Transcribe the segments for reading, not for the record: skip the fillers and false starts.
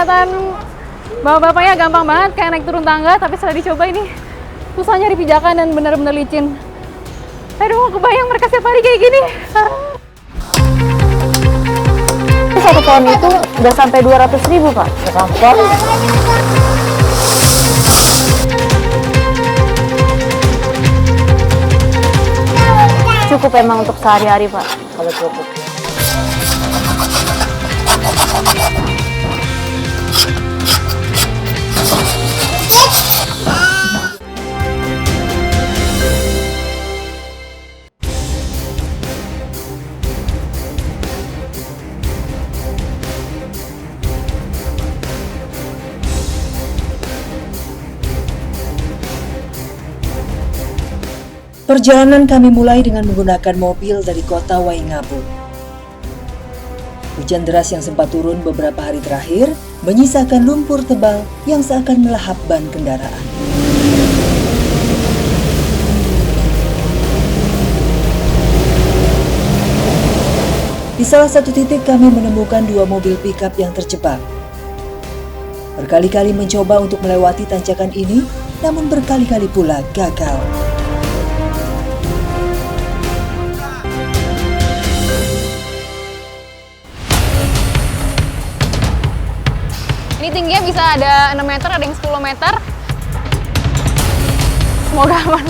kelihatan bapak-bapaknya gampang banget kayak naik turun tangga, tapi setelah dicoba ini susah nyari pijakan dan benar-benar licin. Aduh, kebayang mereka setiap hari kayak gini. Satu tahun itu udah sampai 200.000 Pak transport. Cukup emang untuk sehari-hari Pak, kalau cukup. Perjalanan kami mulai dengan menggunakan mobil dari kota Waingapu. Hujan deras yang sempat turun beberapa hari terakhir menyisakan lumpur tebal yang seakan melahap ban kendaraan. Di salah satu titik kami menemukan dua mobil pickup yang terjebak. Berkali-kali mencoba untuk melewati tanjakan ini, namun berkali-kali pula gagal. Ini tingginya bisa ada 6 meter, ada yang 10 meter. Semoga aman.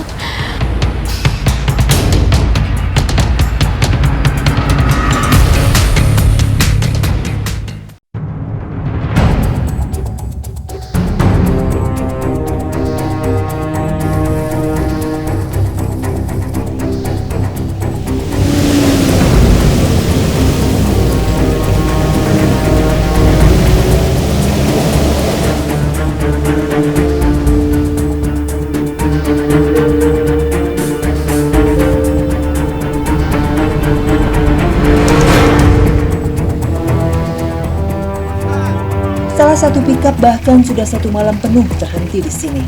Salah satu pickup bahkan sudah 1 malam penuh terhenti di sini.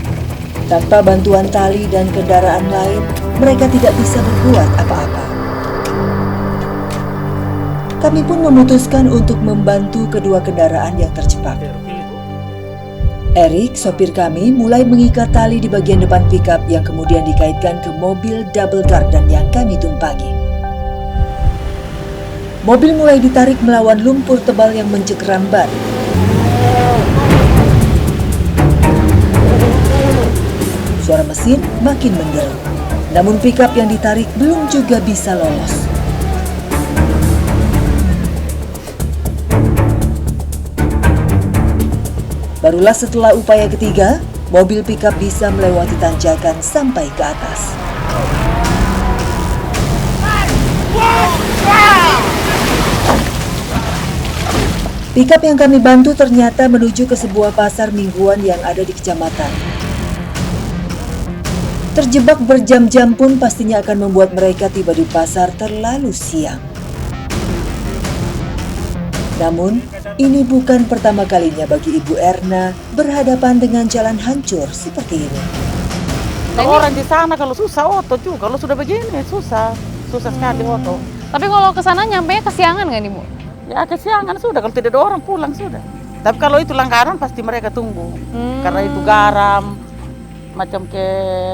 Tanpa bantuan tali dan kendaraan lain, mereka tidak bisa berbuat apa-apa. Kami pun memutuskan untuk membantu kedua kendaraan yang terjebak. Erik, sopir kami, mulai mengikat tali di bagian depan pickup yang kemudian dikaitkan ke mobil double gardan yang kami tumpangi. Mobil mulai ditarik melawan lumpur tebal yang mencekram ban. Suara mesin makin menderu, namun pickup yang ditarik belum juga bisa lolos. Barulah setelah upaya ketiga, mobil pickup bisa melewati tanjakan sampai ke atas. Pickup yang kami bantu ternyata menuju ke sebuah pasar mingguan yang ada di kecamatan. Terjebak berjam-jam pun pastinya akan membuat mereka tiba di pasar terlalu siang. Namun, ini bukan pertama kalinya bagi Ibu Erna berhadapan dengan jalan hancur seperti ini. Kalau orang di sana kalau susah oto juga, kalau sudah begini susah sekali oto. Tapi kalau ke sana nyampe kesiangan nggak nih Bu? Ya kesiangan sudah, kalau tidak ada orang pulang sudah. Tapi kalau itu langganan pasti mereka tunggu, karena itu garam, macam ke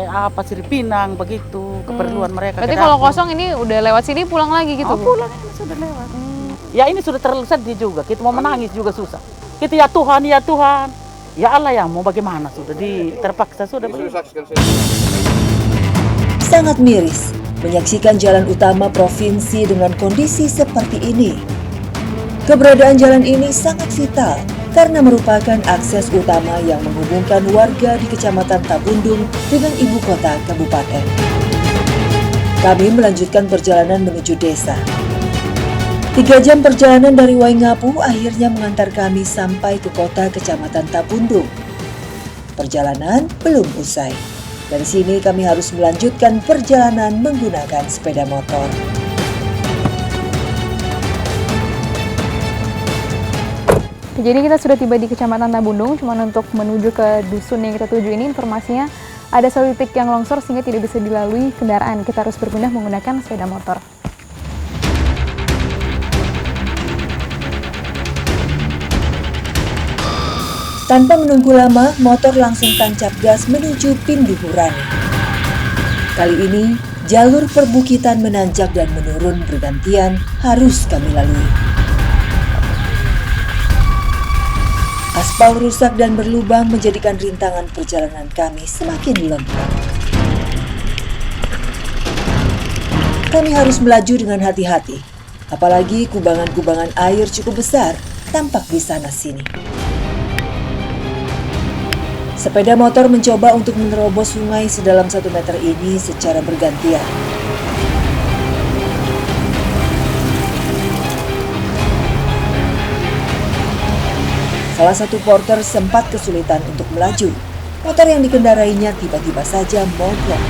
apa sirip pinang begitu keperluan mereka. Berarti kalau kosong ini udah lewat sini pulang lagi gitu Bu? Pulang ini sudah lewat. Ya ini sudah terlalu sedih juga, kita mau menangis juga susah. Kita ya Tuhan, ya Allah ya mau bagaimana sudah terpaksa sudah begitu. Sangat miris menyaksikan jalan utama provinsi dengan kondisi seperti ini. Keberadaan jalan ini sangat vital karena merupakan akses utama yang menghubungkan warga di Kecamatan Tabundung dengan ibu kota kabupaten. Kami melanjutkan perjalanan menuju desa. 3 jam perjalanan dari Waingapu akhirnya mengantar kami sampai ke kota Kecamatan Tabundung. Perjalanan belum usai. Dari sini kami harus melanjutkan perjalanan menggunakan sepeda motor. Jadi kita sudah tiba di Kecamatan Tabundung, cuman untuk menuju ke dusun yang kita tuju ini informasinya ada satu titik yang longsor sehingga tidak bisa dilalui kendaraan. Kita harus berpindah menggunakan sepeda motor. Tanpa menunggu lama, motor langsung tancap gas menuju pintu Hurani. Kali ini, jalur perbukitan menanjak dan menurun bergantian harus kami lalui. Aspal rusak dan berlubang menjadikan rintangan perjalanan kami semakin lengkap. Kami harus melaju dengan hati-hati, apalagi kubangan-kubangan air cukup besar tampak di sana-sini. Sepeda motor mencoba untuk menerobos sungai sedalam 1 meter ini secara bergantian. Salah satu porter sempat kesulitan untuk melaju. Motor yang dikendarainya tiba-tiba saja mogok.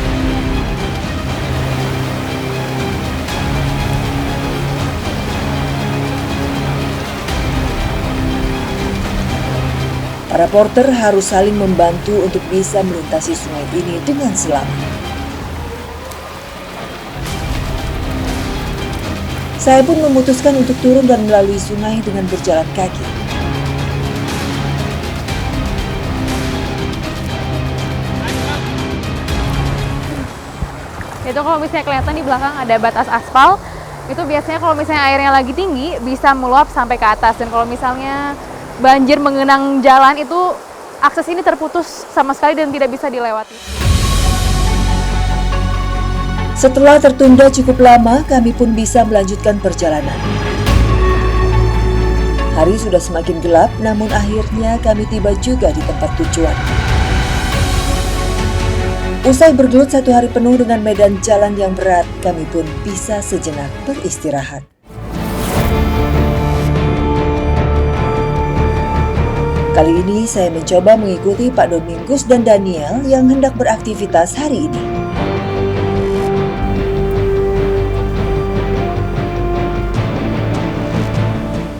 Para porter harus saling membantu untuk bisa melintasi sungai ini dengan selamat. Saya pun memutuskan untuk turun dan melalui sungai dengan berjalan kaki. Itu kalau misalnya kelihatan di belakang ada batas aspal, itu biasanya kalau misalnya airnya lagi tinggi bisa meluap sampai ke atas, dan kalau misalnya banjir mengenang jalan itu akses ini terputus sama sekali dan tidak bisa dilewati. Setelah tertunda cukup lama, kami pun bisa melanjutkan perjalanan. Hari sudah semakin gelap, namun akhirnya kami tiba juga di tempat tujuan. Usai bergelut 1 hari penuh dengan medan jalan yang berat, kami pun bisa sejenak beristirahat. Kali ini saya mencoba mengikuti Pak Domingus dan Daniel yang hendak beraktivitas hari ini.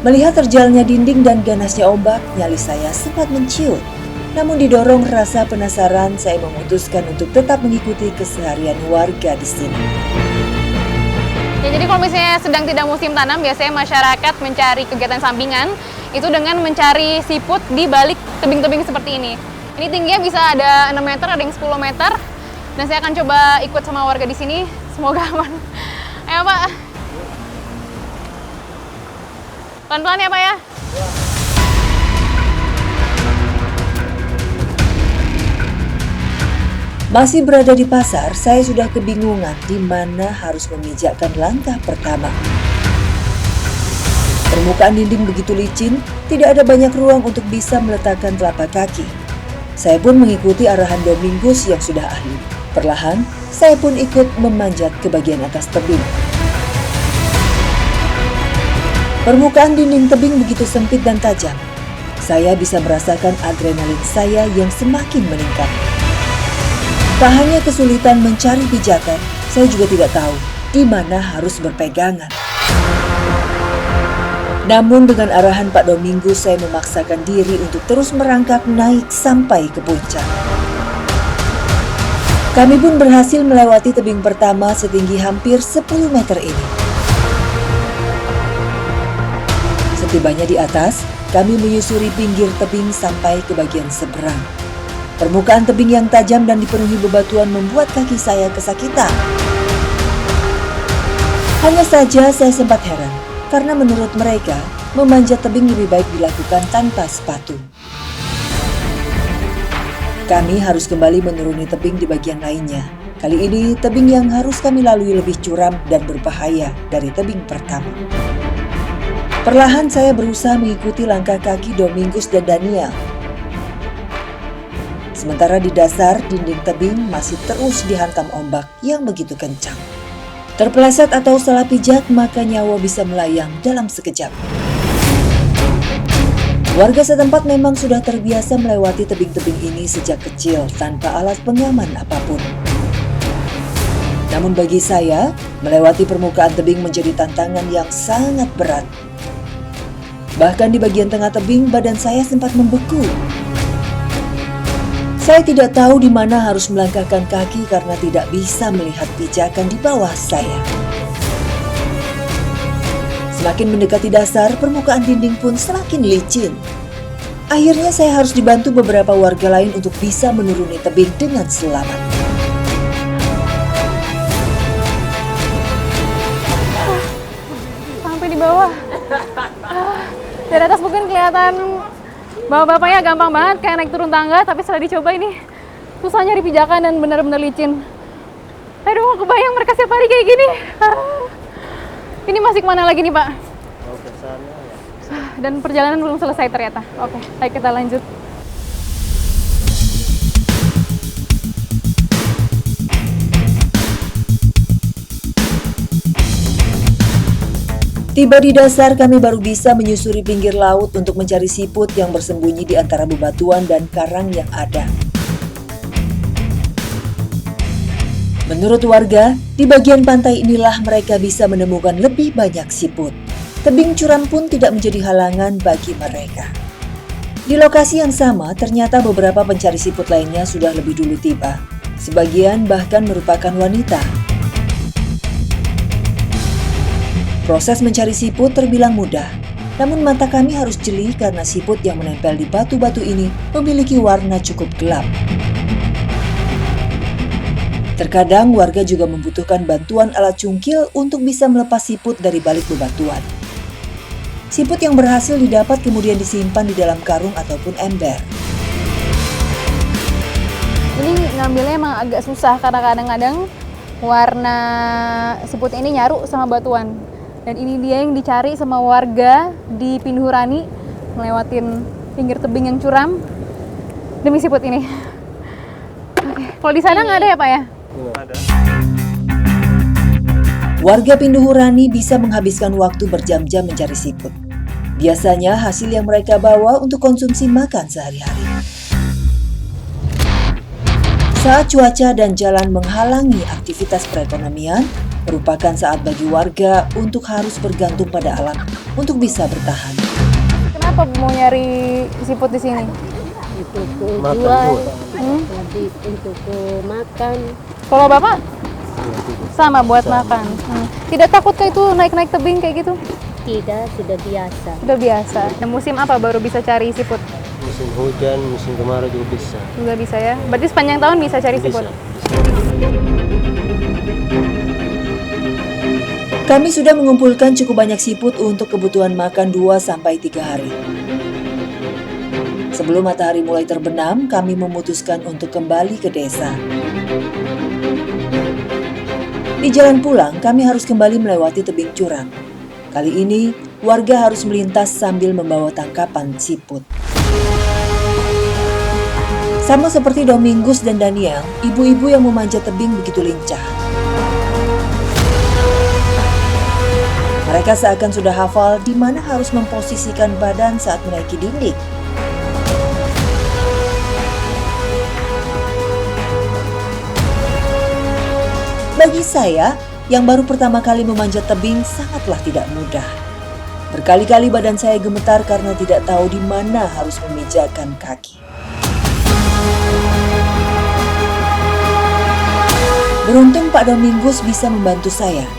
Melihat terjalnya dinding dan ganasnya ombak, nyali saya sempat menciut. Namun didorong rasa penasaran, saya memutuskan untuk tetap mengikuti keseharian warga di sini. Ya, jadi kalau misalnya sedang tidak musim tanam, biasanya masyarakat mencari kegiatan sampingan itu dengan mencari siput di balik tebing-tebing seperti ini. Ini tingginya bisa ada 6 meter, ada yang 10 meter. Dan saya akan coba ikut sama warga di sini. Semoga aman. Ayo Pak. Pelan-pelan ya Pak ya. Masih berada di pasar, saya sudah kebingungan di mana harus memijakkan langkah pertama. Permukaan dinding begitu licin, tidak ada banyak ruang untuk bisa meletakkan telapak kaki. Saya pun mengikuti arahan Domingus yang sudah ahli. Perlahan, saya pun ikut memanjat ke bagian atas tebing. Permukaan dinding tebing begitu sempit dan tajam. Saya bisa merasakan adrenalin saya yang semakin meningkat. Tak hanya kesulitan mencari pijakan, saya juga tidak tahu di mana harus berpegangan. Namun dengan arahan Pak Domingus, saya memaksakan diri untuk terus merangkak naik sampai ke puncak. Kami pun berhasil melewati tebing pertama setinggi hampir 10 meter ini. Setibanya di atas, kami menyusuri pinggir tebing sampai ke bagian seberang. Permukaan tebing yang tajam dan dipenuhi bebatuan membuat kaki saya kesakitan. Hanya saja saya sempat heran, karena menurut mereka, memanjat tebing lebih baik dilakukan tanpa sepatu. Kami harus kembali menuruni tebing di bagian lainnya. Kali ini, tebing yang harus kami lalui lebih curam dan berbahaya dari tebing pertama. Perlahan saya berusaha mengikuti langkah kaki Domingus dan Daniel. Sementara di dasar dinding tebing masih terus dihantam ombak yang begitu kencang. Terpeleset atau salah pijak, maka nyawa bisa melayang dalam sekejap. Warga setempat memang sudah terbiasa melewati tebing-tebing ini sejak kecil tanpa alat pengaman apapun. Namun bagi saya, melewati permukaan tebing menjadi tantangan yang sangat berat. Bahkan di bagian tengah tebing, badan saya sempat membeku. Saya tidak tahu di mana harus melangkahkan kaki karena tidak bisa melihat pijakan di bawah saya. Semakin mendekati dasar, permukaan dinding pun semakin licin. Akhirnya saya harus dibantu beberapa warga lain untuk bisa menuruni tebing dengan selamat. Sampai di bawah. Dari atas mungkin kelihatan bapak-bapaknya gampang banget kayak naik turun tangga, tapi setelah dicoba ini susah nyari pijakan dan benar-benar licin. Aduh, kebayang mereka setiap hari kayak gini. Ini masih kemana lagi nih, Pak? Mau ke sana ya. Dan perjalanan belum selesai ternyata. Oke, baik kita lanjut. Tiba di dasar, kami baru bisa menyusuri pinggir laut untuk mencari siput yang bersembunyi di antara bebatuan dan karang yang ada. Menurut warga, di bagian pantai inilah mereka bisa menemukan lebih banyak siput. Tebing curam pun tidak menjadi halangan bagi mereka. Di lokasi yang sama, ternyata beberapa pencari siput lainnya sudah lebih dulu tiba. Sebagian bahkan merupakan wanita. Proses mencari siput terbilang mudah, namun mata kami harus jeli karena siput yang menempel di batu-batu ini memiliki warna cukup gelap. Terkadang warga juga membutuhkan bantuan alat cungkil untuk bisa melepas siput dari balik bebatuan. Siput yang berhasil didapat kemudian disimpan di dalam karung ataupun ember. Ini ngambilnya emang agak susah karena kadang-kadang warna siput ini nyaru sama batuan. Dan ini dia yang dicari sama warga di Pinduhurani, melewatin pinggir tebing yang curam demi siput ini. Oke, kalau di sana nggak ada ya, Pak ya? Ada. Warga Pinduhurani bisa menghabiskan waktu berjam-jam mencari siput. Biasanya hasil yang mereka bawa untuk konsumsi makan sehari-hari. Saat cuaca dan jalan menghalangi aktivitas perekonomian, merupakan saat bagi warga untuk harus bergantung pada alam untuk bisa bertahan. Kenapa mau nyari siput di sini? Untuk Makan jual, buat. tadi untuk makan. Kalau Bapak? Sama buat makan. Tidak takut kayak itu naik-naik tebing kayak gitu? Tidak, sudah biasa. Sudah biasa. Dan musim apa baru bisa cari siput? Musim hujan, musim kemarau juga bisa. Juga bisa ya? Berarti sepanjang tahun bisa cari siput? Bisa. Kami sudah mengumpulkan cukup banyak siput untuk kebutuhan makan 2-3 hari. Sebelum matahari mulai terbenam, kami memutuskan untuk kembali ke desa. Di jalan pulang, kami harus kembali melewati tebing curam. Kali ini, warga harus melintas sambil membawa tangkapan siput. Sama seperti Domingus dan Daniel, ibu-ibu yang memanjat tebing begitu lincah. Mereka seakan sudah hafal di mana harus memposisikan badan saat menaiki dinding. Bagi saya, yang baru pertama kali memanjat tebing sangatlah tidak mudah. Berkali-kali badan saya gemetar karena tidak tahu di mana harus memijakkan kaki. Beruntung Pak Domingus bisa membantu saya.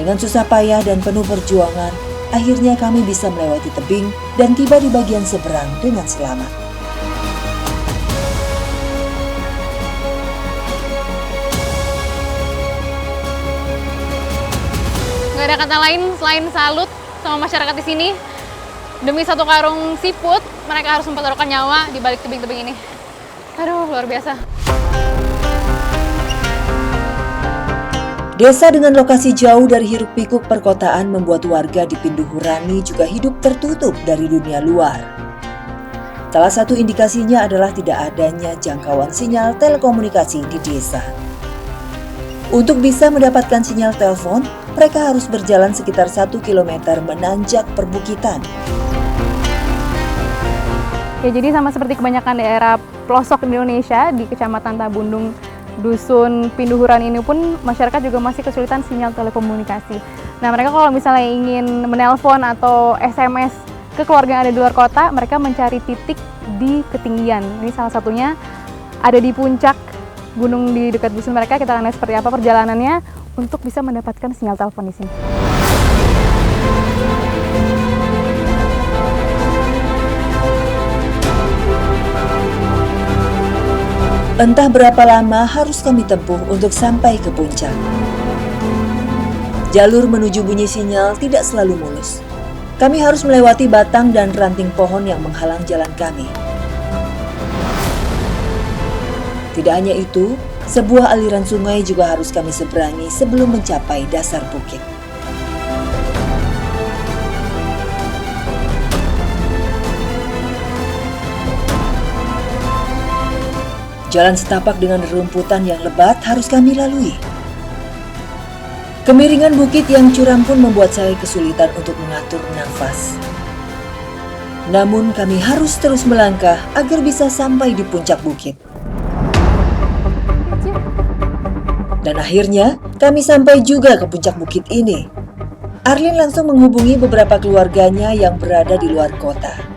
Dengan susah payah dan penuh perjuangan, akhirnya kami bisa melewati tebing dan tiba di bagian seberang dengan selamat. Nggak ada kata lain selain salut sama masyarakat di sini. Demi satu karung siput, mereka harus mempertaruhkan nyawa di balik tebing-tebing ini. Aduh, luar biasa. Desa dengan lokasi jauh dari hiruk-pikuk perkotaan membuat warga di Pinduhurani juga hidup tertutup dari dunia luar. Salah satu indikasinya adalah tidak adanya jangkauan sinyal telekomunikasi di desa. Untuk bisa mendapatkan sinyal telepon, mereka harus berjalan sekitar 1 km menanjak perbukitan. Ya, jadi sama seperti kebanyakan daerah pelosok di Indonesia, di Kecamatan Tabundung, Dusun Pinduhuran ini pun masyarakat juga masih kesulitan sinyal telekomunikasi. Nah, mereka kalau misalnya ingin menelpon atau SMS ke keluarga yang ada di luar kota, mereka mencari titik di ketinggian. Ini salah satunya ada di puncak gunung di dekat dusun mereka. Kita akan lihat seperti apa perjalanannya untuk bisa mendapatkan sinyal telepon di sini. Entah berapa lama harus kami tempuh untuk sampai ke puncak. Jalur menuju bunyi sinyal tidak selalu mulus. Kami harus melewati batang dan ranting pohon yang menghalang jalan kami. Tidak hanya itu, sebuah aliran sungai juga harus kami seberangi sebelum mencapai dasar bukit. Jalan setapak dengan rerumputan yang lebat harus kami lalui. Kemiringan bukit yang curam pun membuat saya kesulitan untuk mengatur nafas. Namun kami harus terus melangkah agar bisa sampai di puncak bukit. Dan akhirnya kami sampai juga ke puncak bukit ini. Arlin langsung menghubungi beberapa keluarganya yang berada di luar kota.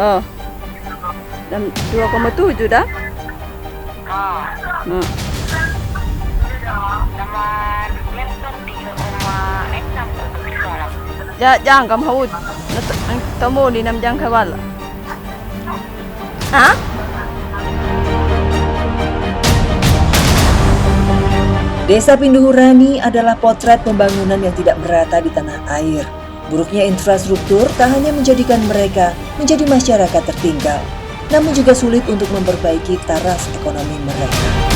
Oh, dan 2,7 dah? Hmm. Jangan kamu hawud. Tamo di nam jang kawal. Hah? Desa Pinduhurani adalah potret pembangunan yang tidak merata di tanah air. Buruknya infrastruktur tak hanya menjadikan mereka menjadi masyarakat tertinggal, namun juga sulit untuk memperbaiki taras ekonomi mereka.